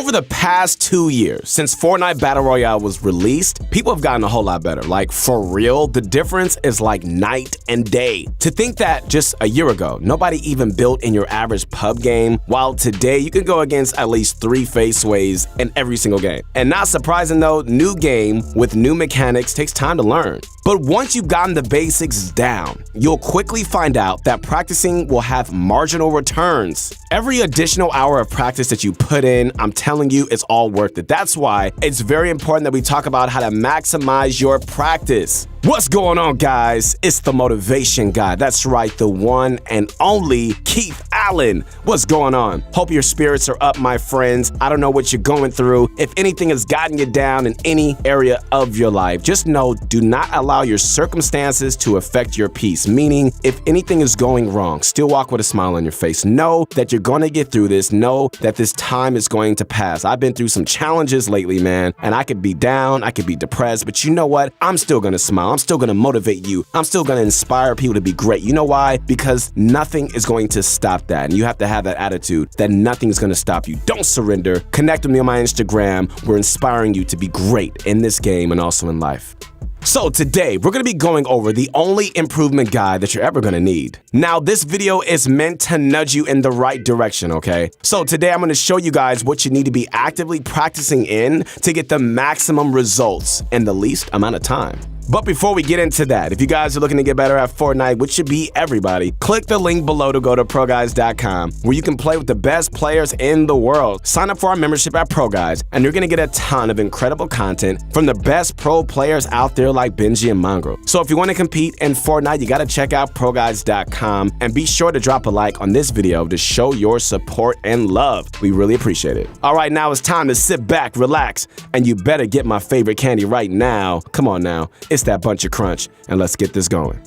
Over the past 2 years, since Fortnite Battle Royale was released, people have gotten a whole lot better. Like, for real, the difference is like night and day. To think that just a year ago, nobody even built in your average pub game, while today you can go against at least 3 faceways in every single game. And not surprising though, new game with new mechanics takes time to learn. But once you've gotten the basics down, you'll quickly find out that practicing will have marginal returns. Every additional hour of practice that you put in, I'm telling you, it's all worth it. That's why it's very important that we talk about how to maximize your practice. What's going on, guys? It's the Motivation Guy. That's right, the one and only Keith Allen. What's going on? Hope your spirits are up, my friends. I don't know what you're going through. If anything has gotten you down in any area of your life, just know, do not allow your circumstances to affect your peace. Meaning, if anything is going wrong, still walk with a smile on your face. Know that you're going to get through this. Know that this time is going to pass. I've been through some challenges lately, man, and I could be down, I could be depressed, but you know what? I'm still going to smile. I'm still going to motivate you. I'm still going to inspire people to be great. You know why? Because nothing is going to stop that. And you have to have that attitude that nothing is going to stop you. Don't surrender. Connect with me on my Instagram. We're inspiring you to be great in this game and also in life. So today, we're going to be going over the only improvement guide that you're ever going to need. Now, this video is meant to nudge you in the right direction, okay? So today, I'm going to show you guys what you need to be actively practicing in to get the maximum results in the least amount of time. But before we get into that, if you guys are looking to get better at Fortnite, which should be everybody, click the link below to go to ProGuides.com, where you can play with the best players in the world. Sign up for our membership at ProGuides, and you're going to get a ton of incredible content from the best pro players out there like Benji and Mongrel. So if you want to compete in Fortnite, you got to check out ProGuides.com, and be sure to drop a like on this video to show your support and love. We really appreciate it. All right, now it's time to sit back, relax, and you better get my favorite candy right now. Come on now. It's that Bunch of Crunch, and let's get this going.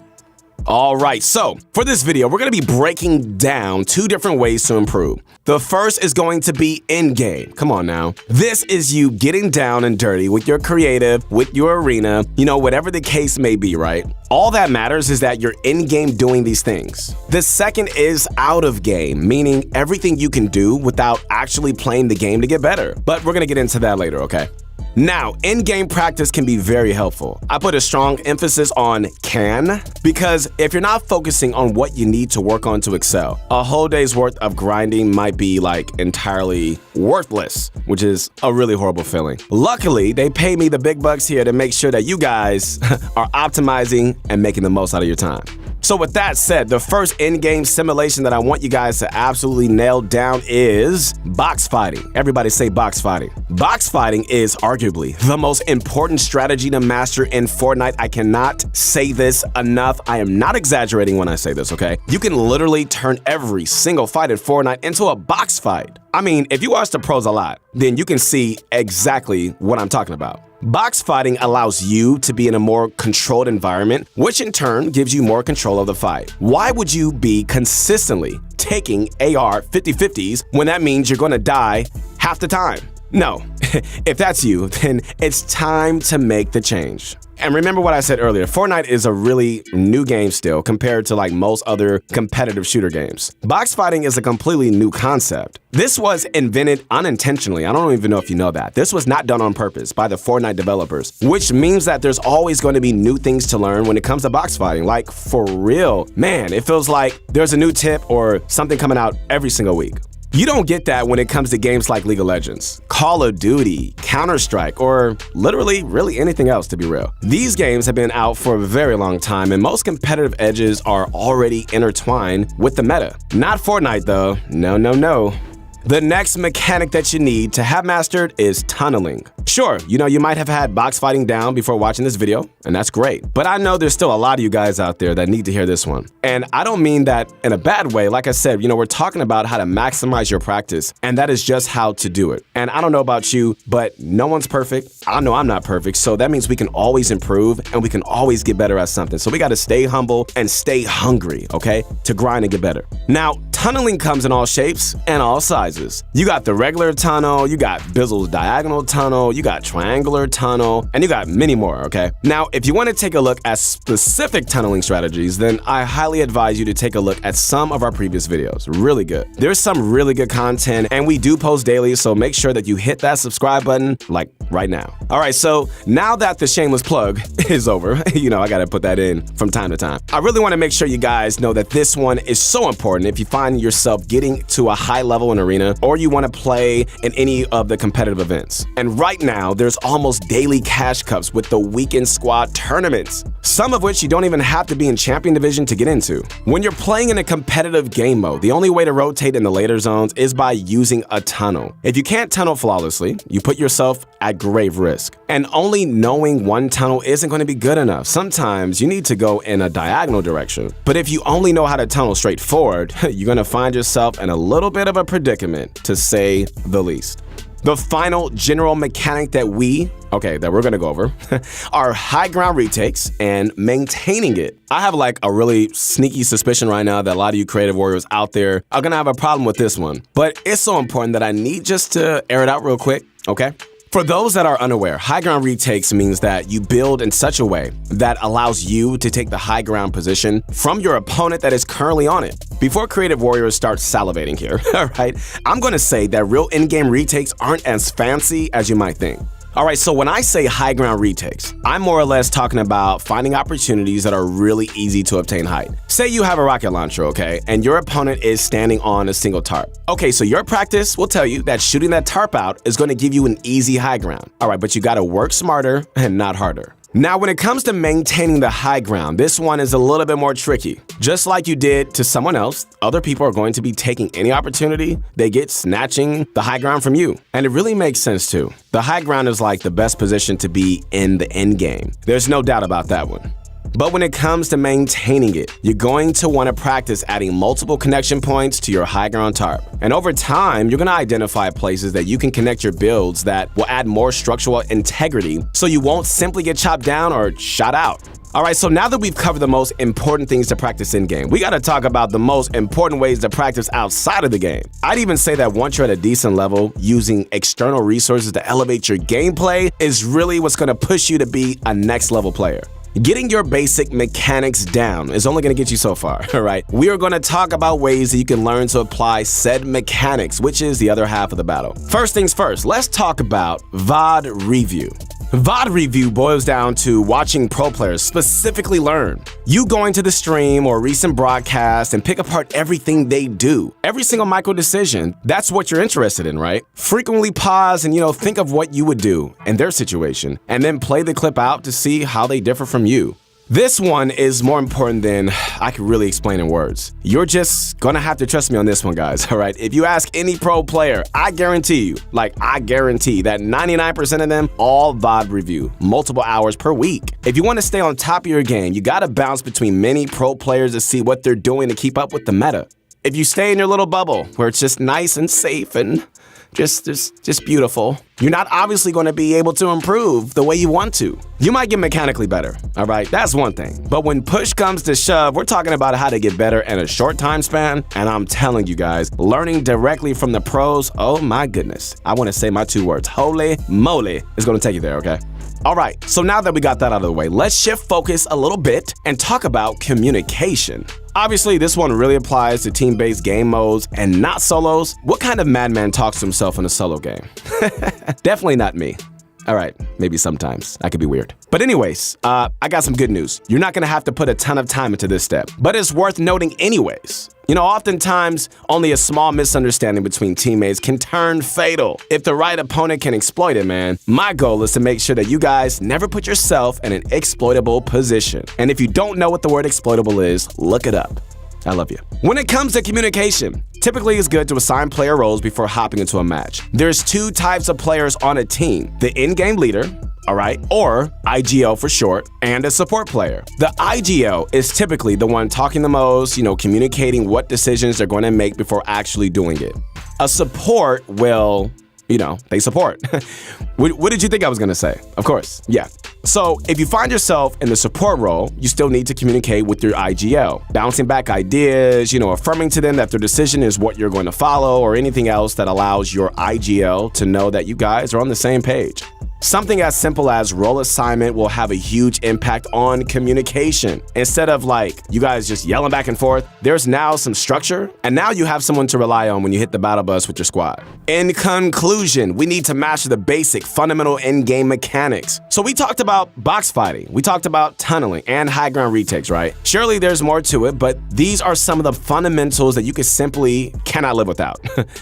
All right, so for this video, we're going to be breaking down 2 different ways to improve. The first is going to be in-game. Come on now. This is you getting down and dirty with your creative, with your arena, you know, whatever the case may be, right? All that matters is that you're in-game doing these things. The second is out of game, meaning everything you can do without actually playing the game to get better. But we're going to get into that later, okay? Now, in-game practice can be very helpful. I put a strong emphasis on can, because if you're not focusing on what you need to work on to excel, a whole day's worth of grinding might be like entirely worthless, which is a really horrible feeling. Luckily, they pay me the big bucks here to make sure that you guys are optimizing and making the most out of your time. So with that said, the first in-game simulation that I want you guys to absolutely nail down is box fighting. Everybody say box fighting. Box fighting is arguably the most important strategy to master in Fortnite. I cannot say this enough. I am not exaggerating when I say this, okay? You can literally turn every single fight in Fortnite into a box fight. I mean, if you watch the pros a lot, then you can see exactly what I'm talking about. Box fighting allows you to be in a more controlled environment, which in turn gives you more control of the fight. Why would you be consistently taking AR 50-50s when that means you're gonna die half the time? No, if that's you, then it's time to make the change. And remember what I said earlier, Fortnite is a really new game still compared to like most other competitive shooter games. Box fighting is a completely new concept. This was invented unintentionally. I don't even know if you know that. This was not done on purpose by the Fortnite developers, which means that there's always going to be new things to learn when it comes to box fighting. Like, for real, man, it feels like there's a new tip or something coming out every single week. You don't get that when it comes to games like League of Legends, Call of Duty, Counter-Strike, or literally really anything else, to be real. These games have been out for a very long time, and most competitive edges are already intertwined with the meta. Not Fortnite though, no, no, no. The next mechanic that you need to have mastered is tunneling. Sure, you know, you might have had box fighting down before watching this video, and that's great. But I know there's still a lot of you guys out there that need to hear this one. And I don't mean that in a bad way. Like I said, you know, we're talking about how to maximize your practice, and that is just how to do it. And I don't know about you, but no one's perfect. I know I'm not perfect, so that means we can always improve and we can always get better at something. So we gotta stay humble and stay hungry, okay, to grind and get better. Now, Tunneling comes in all shapes and all sizes. You got the regular tunnel, you got Bizzle's diagonal tunnel, you got triangular tunnel, and you got many more, okay? Now, if you want to take a look at specific tunneling strategies, then I highly advise you to take a look at some of our previous videos. Really good. There's some really good content, and we do post daily, so make sure that you hit that subscribe button, like right now. All right, so now that the shameless plug is over, I gotta put that in from time to time. I really want to make sure you guys know that this one is so important if you find yourself getting to a high level in Arena or you want to play in any of the competitive events. And right now, there's almost daily cash cups with the weekend squad tournaments, some of which you don't even have to be in champion division to get into. When you're playing in a competitive game mode, the only way to rotate in the later zones is by using a tunnel. If you can't tunnel flawlessly, you put yourself at grave risk. And only knowing one tunnel isn't going to be good enough. Sometimes you need to go in a diagonal direction. But if you only know how to tunnel straight forward, you're going to find yourself in a little bit of a predicament, to say the least. The final general mechanic that we're gonna go over are high ground retakes and maintaining it. I have like a really sneaky suspicion right now that a lot of you creative warriors out there are gonna have a problem with this one, but it's so important that I need just to air it out real quick, okay? For those that are unaware, high ground retakes means that you build in such a way that allows you to take the high ground position from your opponent that is currently on it. Before creative warriors start salivating here, all right, I'm gonna say that real in-game retakes aren't as fancy as you might think. All right, so when I say high ground retakes, I'm more or less talking about finding opportunities that are really easy to obtain height. Say you have a rocket launcher, okay, and your opponent is standing on a single tarp. Okay, so your practice will tell you that shooting that tarp out is going to give you an easy high ground. All right, but you gotta work smarter and not harder. Now, when it comes to maintaining the high ground, this one is a little bit more tricky. Just like you did to someone else, other people are going to be taking any opportunity they get snatching the high ground from you. And it really makes sense too. The high ground is like the best position to be in the end game. There's no doubt about that one. But when it comes to maintaining it, you're going to want to practice adding multiple connection points to your high ground tarp. And over time, you're going to identify places that you can connect your builds that will add more structural integrity so you won't simply get chopped down or shot out. All right, so now that we've covered the most important things to practice in-game, we gotta talk about the most important ways to practice outside of the game. I'd even say that once you're at a decent level, using external resources to elevate your gameplay is really what's gonna push you to be a next level player. Getting your basic mechanics down is only going to get you so far, all right? We are going to talk about ways that you can learn to apply said mechanics, which is the other half of the battle. First things first, let's talk about VOD review. VOD review boils down to watching pro players specifically learn. You going to the stream or recent broadcast and pick apart everything they do. Every single micro decision, that's what you're interested in, right? Frequently pause and, think of what you would do in their situation, and then play the clip out to see how they differ from you. This one is more important than I could really explain in words. You're just gonna have to trust me on this one, guys, all right? If you ask any pro player, I guarantee that 99% of them all VOD review, multiple hours per week. If you wanna stay on top of your game, you gotta bounce between many pro players to see what they're doing to keep up with the meta. If you stay in your little bubble, where it's just nice and safe and just beautiful, you're not obviously going to be able to improve the way you want to. You might get mechanically better, all right? That's one thing. But when push comes to shove, we're talking about how to get better in a short time span. And I'm telling you guys, learning directly from the pros, oh my goodness. I want to say my 2 words, holy moly, is going to take you there, okay? All right, so now that we got that out of the way, let's shift focus a little bit and talk about communication. Obviously, this one really applies to team-based game modes and not solos. What kind of madman talks to himself in a solo game? Definitely not me. All right, maybe sometimes. I could be weird. But anyways, I got some good news. You're not gonna have to put a ton of time into this step, but it's worth noting anyways. Oftentimes, only a small misunderstanding between teammates can turn fatal. If the right opponent can exploit it, man, my goal is to make sure that you guys never put yourself in an exploitable position. And if you don't know what the word exploitable is, look it up. I love you. When it comes to communication, typically it's good to assign player roles before hopping into a match. There's 2 types of players on a team: the in-game leader, all right, or IGL for short, and a support player. The IGL is typically the one talking the most, communicating what decisions they're going to make before actually doing it. A support will, they support. What did you think I was going to say? Of course, yeah. So if you find yourself in the support role, you still need to communicate with your IGL, bouncing back ideas, affirming to them that their decision is what you're going to follow, or anything else that allows your IGL to know that you guys are on the same page. Something as simple as role assignment will have a huge impact on communication. Instead of you guys just yelling back and forth, there's now some structure, and now you have someone to rely on when you hit the battle bus with your squad. In conclusion, we need to master the basic fundamental in-game mechanics. So we talked about box fighting, we talked about tunneling and high ground retakes, right? Surely there's more to it, but these are some of the fundamentals that you cannot live without.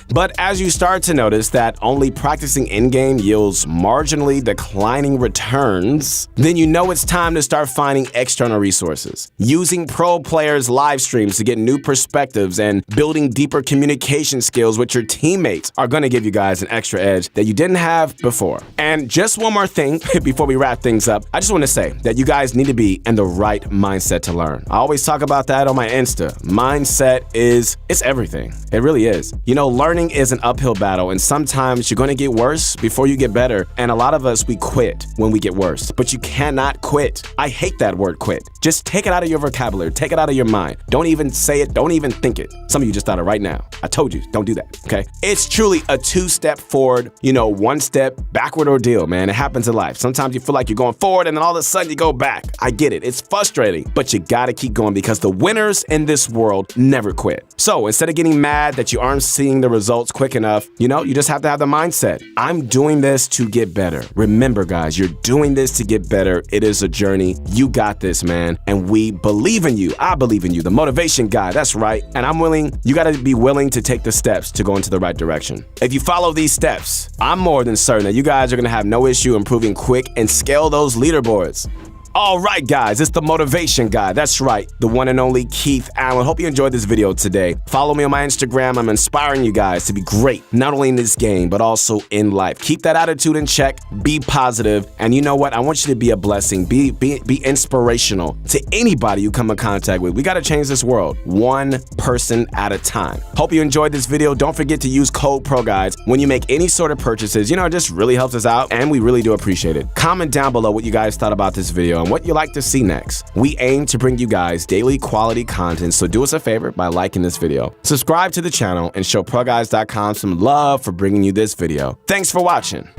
But as you start to notice that only practicing in-game yields marginally declining returns, then you know it's time to start finding external resources. Using pro players' live streams to get new perspectives and building deeper communication skills with your teammates are going to give you guys an extra edge that you didn't have before. And just one more thing before we wrap things up, I just want to say that you guys need to be in the right mindset to learn. I always talk about that on my Insta. Mindset it's everything. It really is. Learning is an uphill battle, and sometimes you're going to get worse before you get better. And a lot of us, we quit when we get worse, but you cannot quit. I hate that word quit. Just take it out of your vocabulary. Take it out of your mind. Don't even say it. Don't even think it. Some of you just thought it right now. I told you, don't do that, okay? It's truly a 2-step forward, 1 step backward ordeal, man. It happens in life. Sometimes you feel like you're going forward and then all of a sudden you go back. I get it. It's frustrating, but you gotta keep going because the winners in this world never quit. So instead of getting mad that you aren't seeing the results quick enough, you just have to have the mindset. I'm doing this to get better. Remember, guys, you're doing this to get better. It is a journey. You got this, man. And we believe in you. I believe in you. The motivation guy. That's right. And you got to be willing to take the steps to go into the right direction. If you follow these steps, I'm more than certain that you guys are going to have no issue improving quick and scale those leaderboards. All right, guys, it's the motivation guy. That's right, the one and only Keith Allen. Hope you enjoyed this video today. Follow me on my Instagram. I'm inspiring you guys to be great, not only in this game, but also in life. Keep that attitude in check. Be positive. And you know what? I want you to be a blessing. Be inspirational to anybody you come in contact with. We got to change this world one person at a time. Hope you enjoyed this video. Don't forget to use code ProGuides when you make any sort of purchases. It just really helps us out, and we really do appreciate it. Comment down below what you guys thought about this video and what you like to see next. We aim to bring you guys daily quality content, so do us a favor by liking this video. Subscribe to the channel and show ProGuides.com some love for bringing you this video. Thanks for watching.